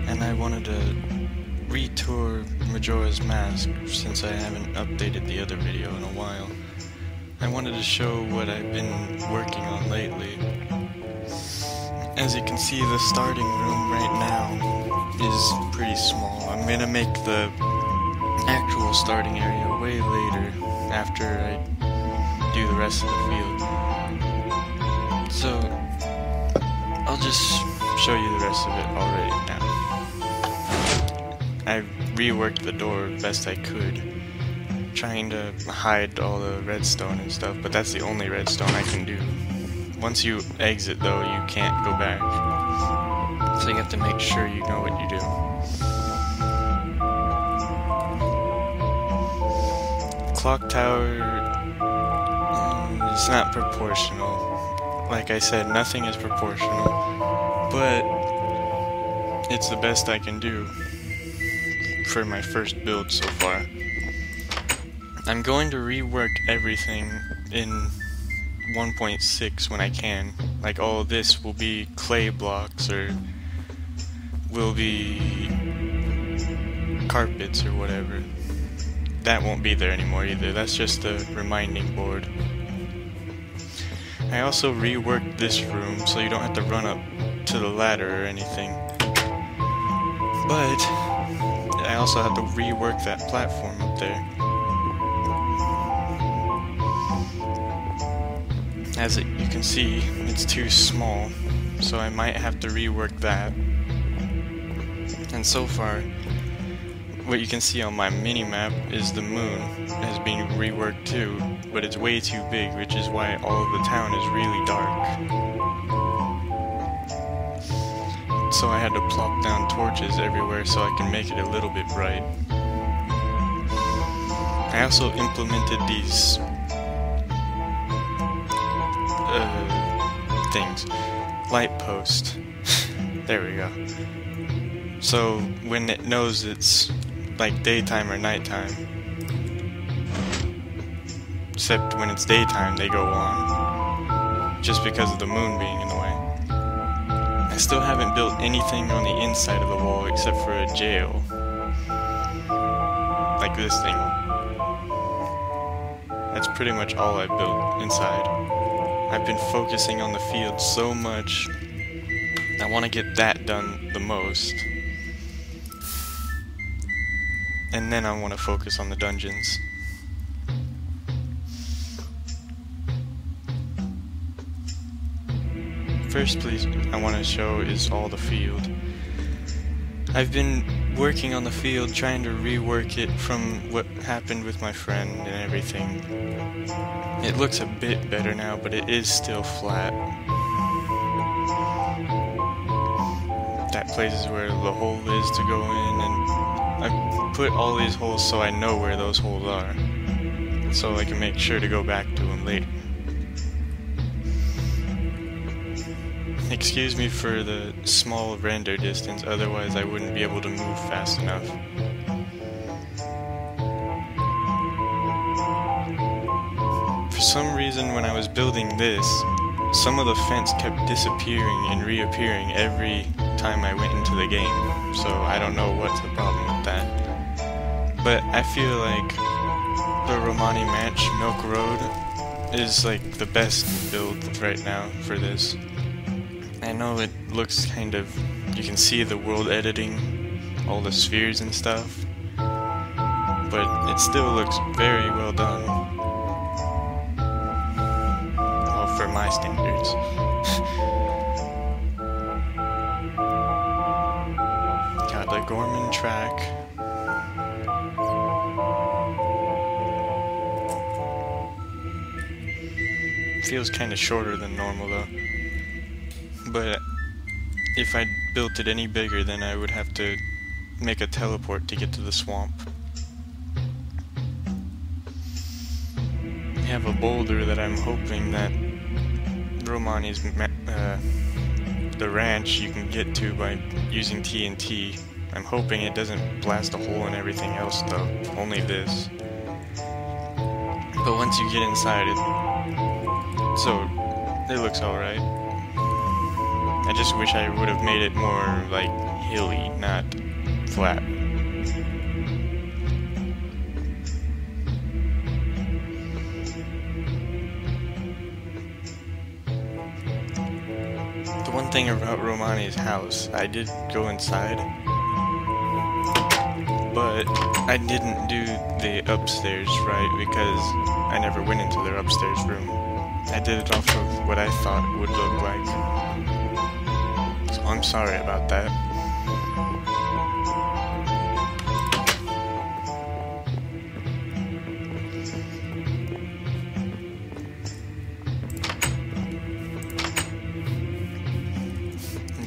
and I wanted to retour Majora's Mask since I haven't updated the other video in a while. I wanted to show what I've been working on lately. As you can see, the starting room right now is pretty small. I'm gonna make the actual starting area way later after I do the rest of the field. So I'll just show you the rest of it already now. I reworked the door best I could, trying to hide all the redstone and stuff, but that's the only redstone I can do. Once you exit though, you can't go back. So you have to make sure you know what you do. Clock tower is not proportional. Like I said, nothing is proportional, but it's the best I can do for my first build so far. I'm going to rework everything in 1.6 when I can. Like all of this will be clay blocks or will be carpets or whatever. That won't be there anymore either. That's just a reminding board. I also reworked this room so you don't have to run up to the ladder or anything. But I also have to rework that platform up there. As you can see, it's too small, so I might have to rework that. And so far, what you can see on my mini-map is the moon has been reworked too, but it's way too big, which is why all of the town is really dark. So I had to plop down torches everywhere so I can make it a little bit bright. I also implemented these things. Light post. There we go. So when it knows it's like daytime or nighttime, except when it's daytime they go on, just because of the moon being in the way. I still haven't built anything on the inside of the wall except for a jail, like this thing. That's pretty much all I built inside. I've been focusing on the field so much, I want to get that done the most. And then I want to focus on the dungeons. First place I want to show is all the field. I've been working on the field, trying to rework it from what happened with my friend and everything. It looks a bit better now, but it is still flat. That place is where the hole is to go in, and I put all these holes so I know where those holes are, so I can make sure to go back to them later. Excuse me for the small render distance, otherwise I wouldn't be able to move fast enough. For some reason when I was building this, some of the fence kept disappearing and reappearing every time I went into the game, so I don't know what's the problem with that. But I feel like the Romani Manch Milk Road is like the best build right now for this. I know it looks kind of, you can see the world editing, all the spheres and stuff, but it still looks very well done. Well, for my standards. Got the Gorman track. Feels kind of shorter than normal though. But if I built it any bigger, then I would have to make a teleport to get to the swamp. I have a boulder that I'm hoping that Romani's the ranch you can get to by using TNT. I'm hoping it doesn't blast a hole in everything else though, only this. But once you get inside it, so it looks alright. I just wish I would have made it more, like, hilly, not flat. The one thing about Romani's house, I did go inside, but I didn't do the upstairs right because I never went into their upstairs room. I did it off of what I thought it would look like. So I'm sorry about that.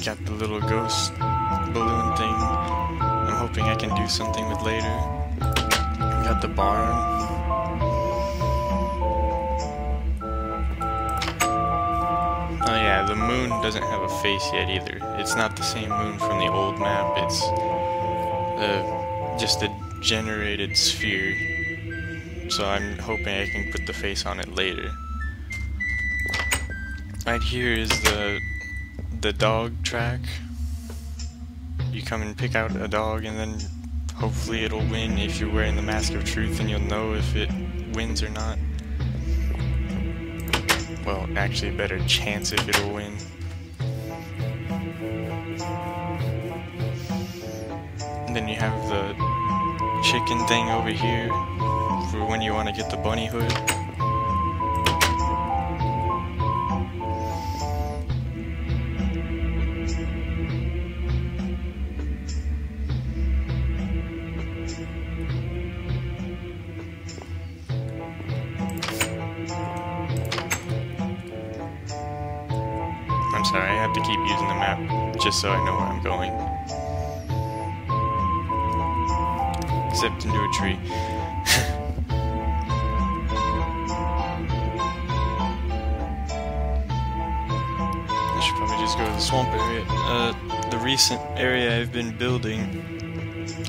Got the little ghost balloon thing. I'm hoping I can do something with later. Got the barn. Oh yeah, the moon doesn't have a face yet either. It's not the same moon from the old map. It's just a generated sphere. So I'm hoping I can put the face on it later. Right here is the dog track. You come and pick out a dog and then hopefully it'll win if you're wearing the Mask of Truth, and you'll know if it wins or not. Well, actually a better chance if it'll win. And then you have the chicken thing over here for when you want to get the bunny hood. I'm sorry, I have to keep using the map just so I know where I'm going. Except into a tree. I should probably just go to the swamp area. The recent area I've been building,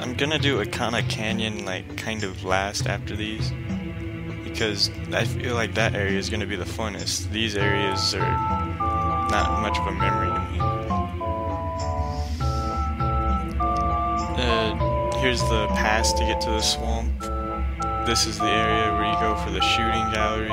I'm gonna do Ikana Canyon like kind of last after these, because I feel like that area is gonna be the funnest. These areas are not much of a memory to me. Here's the pass to get to the swamp. This is the area where you go for the shooting gallery.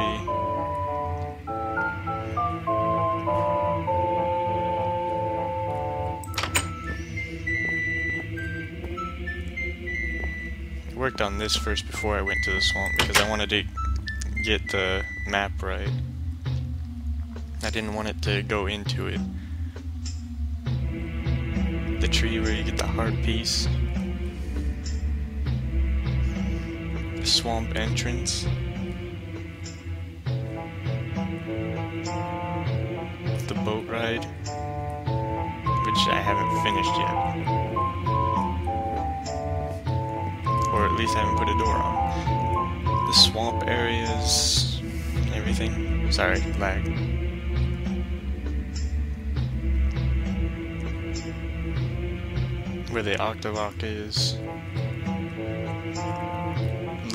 I worked on this first before I went to the swamp because I wanted to get the map right. I didn't want it to go into it. The tree where you get the heart piece. The swamp entrance. The boat ride, which I haven't finished yet. Or at least I haven't put a door on. The swamp areas, everything. Sorry, lag. Where the Octolock is.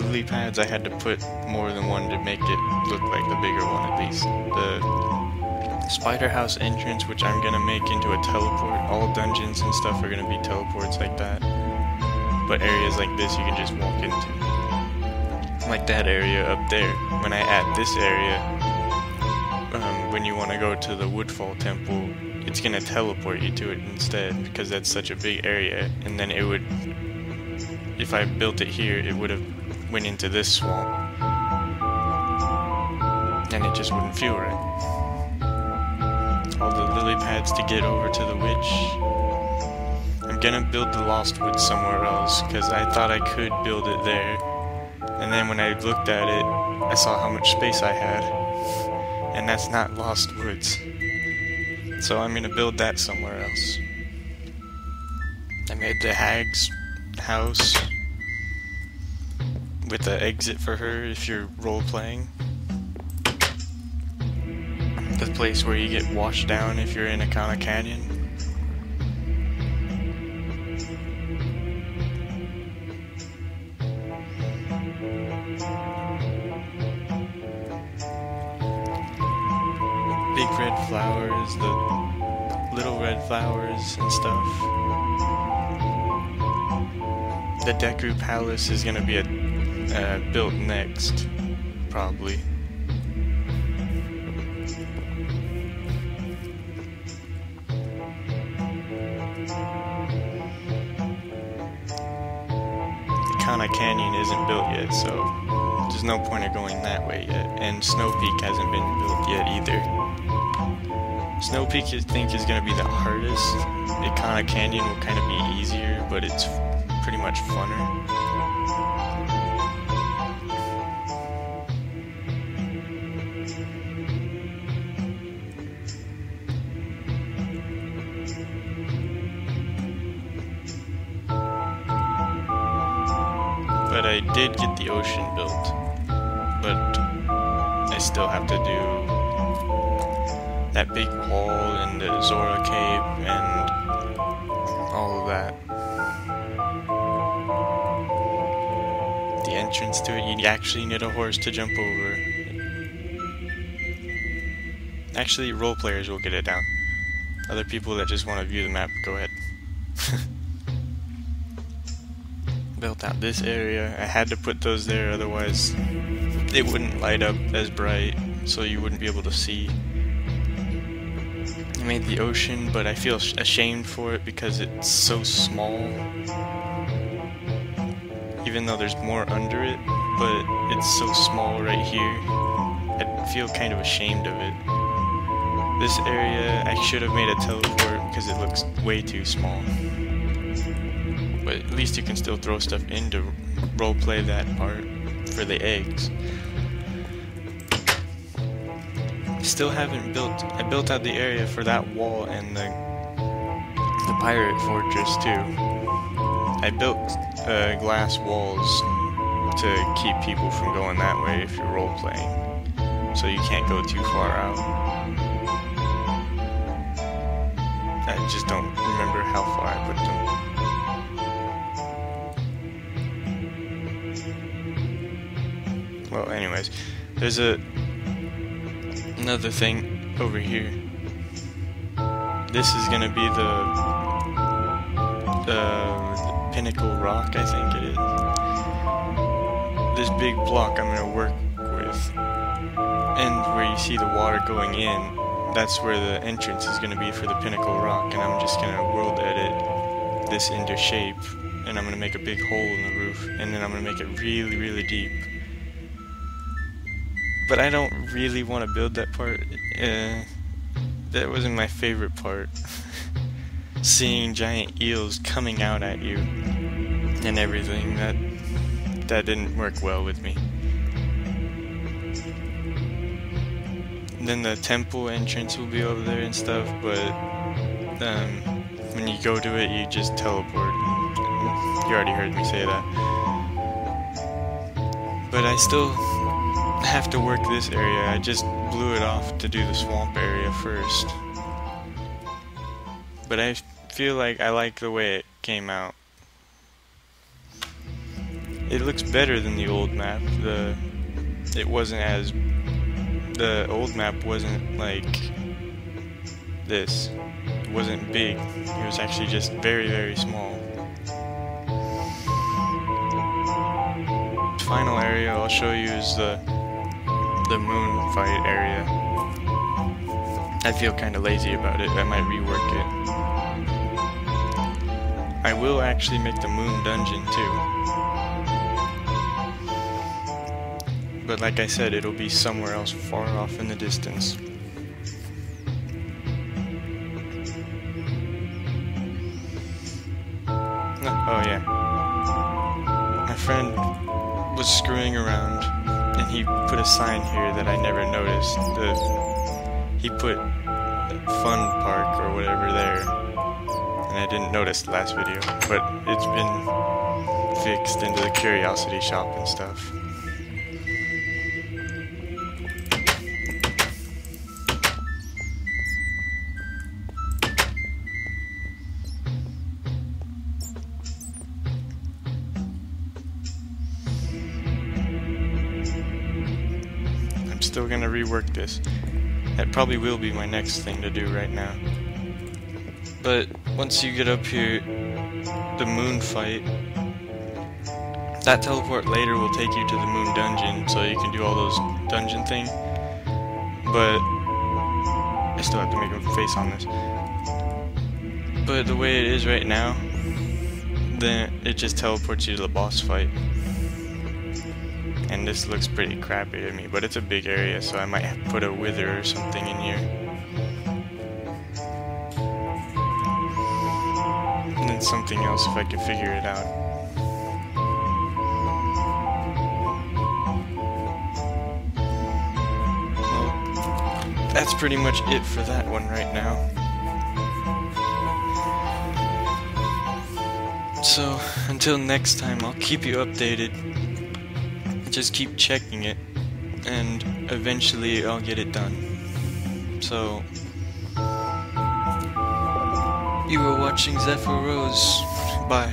Lily pads, I had to put more than one to make it look like the bigger one at least. The spider house entrance, which I'm gonna make into a teleport. All dungeons and stuff are gonna be teleports like that. But areas like this you can just walk into. Like that area up there. When I add this area, when you want to go to the Woodfall Temple, it's gonna teleport you to it instead, because that's such a big area. And then it would, if I built it here, it would have went into this swamp, and it just wouldn't feel right. All the lily pads to get over to the witch. I'm gonna build the Lost Woods somewhere else, because I thought I could build it there, and then when I looked at it, I saw how much space I had, and that's not Lost Woods. So I'm gonna build that somewhere else. I made the hag's house with the exit for her if you're role-playing. The place where you get washed down if you're in Ikana Canyon. Big red flowers, the little red flowers and stuff. The Deku Palace is gonna be built next, probably. Kana Canyon isn't built yet, so there's no point of going that way yet. And Snow Peak hasn't been built yet either. Snow Peak I think is going to be the hardest. Kana Canyon will kind of be easier, but it's pretty much funner. But I did get the ocean built, but I still have to do that big wall and the Zora Cave and all of that. The entrance to it, you actually need a horse to jump over. Actually, role players will get it down. Other people that just want to view the map, go ahead. Built out this area. I had to put those there, otherwise it wouldn't light up as bright, so you wouldn't be able to see. I made the ocean, but I feel ashamed for it because it's so small. Even though there's more under it, but it's so small right here. I feel kind of ashamed of it. This area, I should have made a teleport because it looks way too small. But at least you can still throw stuff in to roleplay that part for the eggs. Still haven't built. I built out the area for that wall and the pirate fortress too. I built glass walls to keep people from going that way if you're role playing, so you can't go too far out. I just don't remember how far I put them. Well, anyways, there's another thing over here. This is gonna be the Pinnacle Rock, I think it is. This big block I'm gonna work with, and where you see the water going in, that's where the entrance is gonna be for the Pinnacle Rock, and I'm just gonna world edit this into shape, and I'm gonna make a big hole in the roof, and then I'm gonna make it really, really deep. But I don't really want to build that part. That wasn't my favorite part. Seeing giant eels coming out at you and everything, that didn't work well with me. And then the temple entrance will be over there and stuff, but when you go to it, you just teleport. You already heard me say that. But I still have to work this area. I just blew it off to do the swamp area first. But I feel like I like the way it came out. It looks better than the old map. The old map wasn't like this. It wasn't big. It was actually just very, very small. The final area I'll show you is the moon fight area. I feel kind of lazy about it. I might rework it. I will actually make the moon dungeon too. But like I said, it'll be somewhere else far off in the distance. Oh yeah. My friend was screwing around and he put a sign here that I never noticed. He put Fun Park or whatever there, and I didn't notice the last video, but it's been fixed into the curiosity shop and stuff. Still gonna rework this. That probably will be my next thing to do right now. But once you get up here, the moon fight, that teleport later will take you to the moon dungeon, so you can do all those dungeon things. But I still have to make a face on this. But the way it is right now, then it just teleports you to the boss fight. And this looks pretty crappy to me, but it's a big area, so I might have to put a wither or something in here. And then something else if I could figure it out. Well, that's pretty much it for that one right now. So, until next time, I'll keep you updated. Just keep checking it, and eventually I'll get it done. So, you were watching Zephyr Rose. Bye.